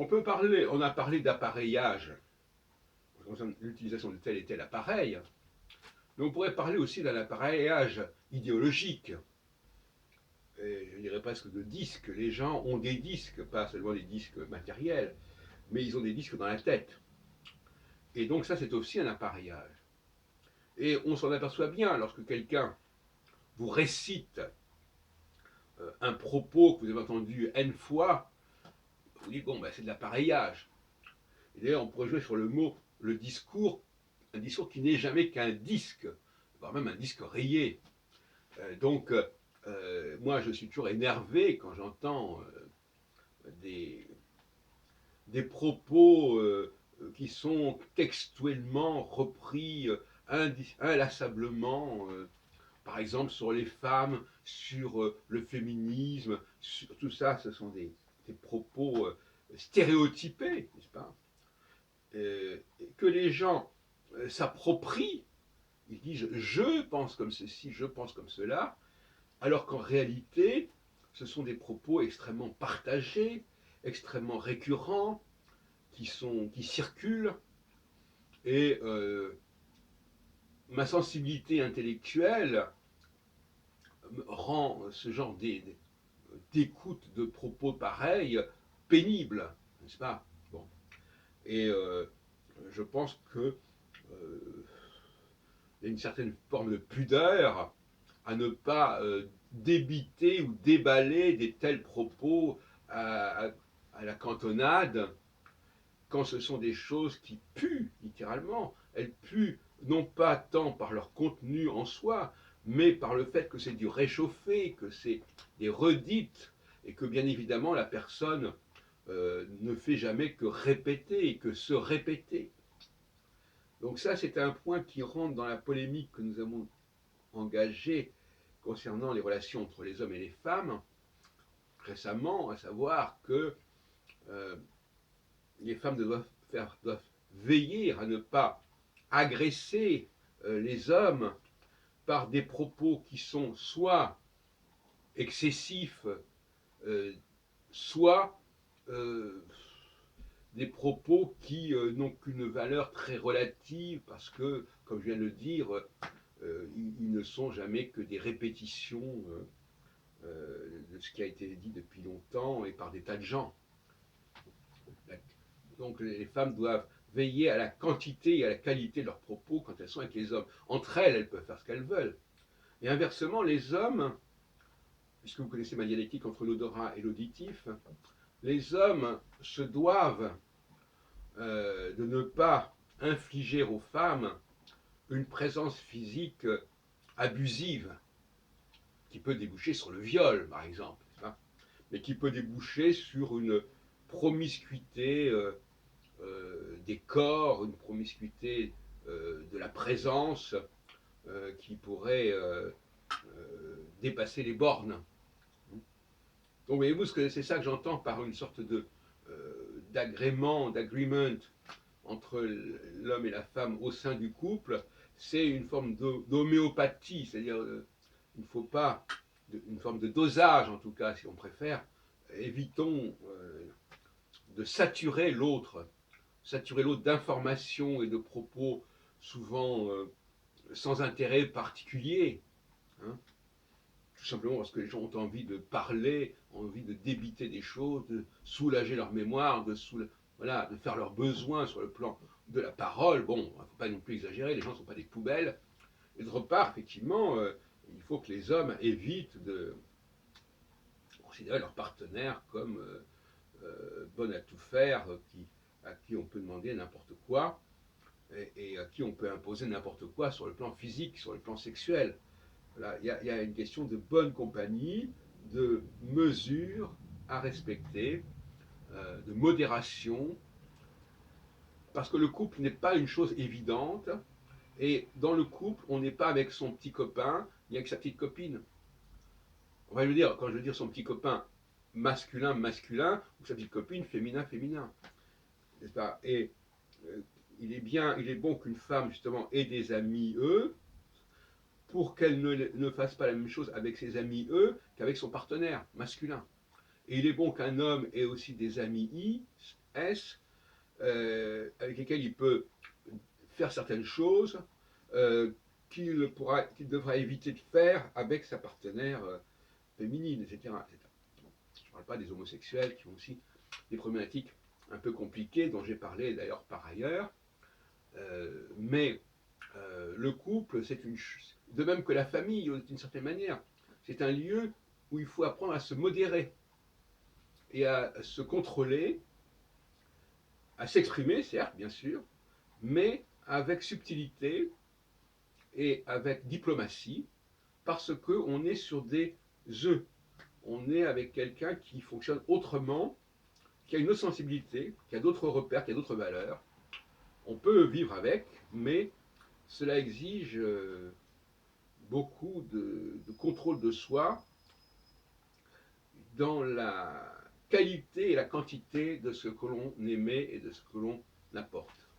on a parlé d'appareillage, en concerne l'utilisation de tel et tel appareil, mais on pourrait parler aussi d'un appareillage idéologique, et je dirais presque de disques. Les gens ont des disques, pas seulement des disques matériels, mais ils ont des disques dans la tête. Et donc ça, c'est aussi un appareillage. Et on s'en aperçoit bien lorsque quelqu'un vous récite un propos que vous avez entendu N fois, vous dites, bon, ben, c'est de l'appareillage. Et d'ailleurs, on pourrait jouer sur le mot, le discours, un discours qui n'est jamais qu'un disque, voire même un disque rayé. Donc, moi, je suis toujours énervé quand j'entends des propos qui sont textuellement repris inlassablement, par exemple sur les femmes, sur le féminisme, sur tout ça, ce sont des propos stéréotypés, n'est-ce pas, que les gens s'approprient. Ils disent je pense comme ceci, je pense comme cela, alors qu'en réalité, ce sont des propos extrêmement partagés, extrêmement récurrents, qui circulent, et ma sensibilité intellectuelle rend ce genre d'écoute de propos pareils pénible, n'est-ce pas? Bon. Et je pense que y a une certaine forme de pudeur à ne pas débiter ou déballer des tels propos à la cantonade, quand ce sont des choses qui puent, littéralement. Elles puent non pas tant par leur contenu en soi, mais par le fait que c'est du réchauffé, que c'est des redites, et que bien évidemment la personne ne fait jamais que répéter, que se répéter. Donc ça, c'est un point qui rentre dans la polémique que nous avons engagée concernant les relations entre les hommes et les femmes récemment, à savoir que euh, les femmes doivent veiller à ne pas agresser les hommes par des propos qui sont soit excessifs, soit des propos qui n'ont qu'une valeur très relative parce que, comme je viens de le dire, ils ne sont jamais que des répétitions de ce qui a été dit depuis longtemps et par des tas de gens. Donc les femmes doivent veiller à la quantité et à la qualité de leurs propos quand elles sont avec les hommes. Entre elles, elles peuvent faire ce qu'elles veulent. Et inversement, les hommes, puisque vous connaissez ma dialectique entre l'odorat et l'auditif, les hommes se doivent de ne pas infliger aux femmes une présence physique abusive, qui peut déboucher sur le viol, par exemple, mais qui peut déboucher sur une promiscuité des corps, une promiscuité de la présence qui pourrait dépasser les bornes. Donc voyez-vous, c'est ça que j'entends par une sorte d'agrément, d'agreement entre l'homme et la femme au sein du couple, c'est une forme d'homéopathie, c'est-à-dire il ne faut pas, une forme de dosage en tout cas, si on préfère, évitons de saturer l'autre d'informations et de propos souvent sans intérêt particulier, hein, tout simplement parce que les gens ont envie de parler, ont envie de débiter des choses, de soulager leur mémoire, voilà, de faire leurs besoins sur le plan de la parole. Bon, il ne faut pas non plus exagérer, les gens ne sont pas des poubelles. Et d'autre part, effectivement, il faut que les hommes évitent de considérer leur partenaire comme bon à tout faire, à qui on peut demander n'importe quoi, et à qui on peut imposer n'importe quoi sur le plan physique, sur le plan sexuel. Voilà, il y a une question de bonne compagnie, de mesure à respecter, de modération, parce que le couple n'est pas une chose évidente, et dans le couple, on n'est pas avec son petit copain, ni avec sa petite copine. On va lui dire, quand je veux dire son petit copain masculin, masculin, ou sa petite copine féminin, féminin. N'est-ce pas? Et il est bon qu'une femme, justement, ait des amis, eux, pour qu'elle ne fasse pas la même chose avec ses amis, eux, qu'avec son partenaire masculin. Et il est bon qu'un homme ait aussi des amis I, S, avec lesquels il peut faire certaines choses qu'il devra éviter de faire avec sa partenaire féminine, etc., etc. Je ne parle pas des homosexuels qui ont aussi des problématiques un peu compliquées, dont j'ai parlé d'ailleurs par ailleurs. Mais le couple, c'est une de même que la famille, d'une certaine manière, c'est un lieu où il faut apprendre à se modérer et à se contrôler, à s'exprimer, certes, bien sûr, mais avec subtilité et avec diplomatie, parce qu'on est sur des œufs. On est avec quelqu'un qui fonctionne autrement, qui a une autre sensibilité, qui a d'autres repères, qui a d'autres valeurs. On peut vivre avec, mais cela exige beaucoup de contrôle de soi dans la qualité et la quantité de ce que l'on émet et de ce que l'on apporte.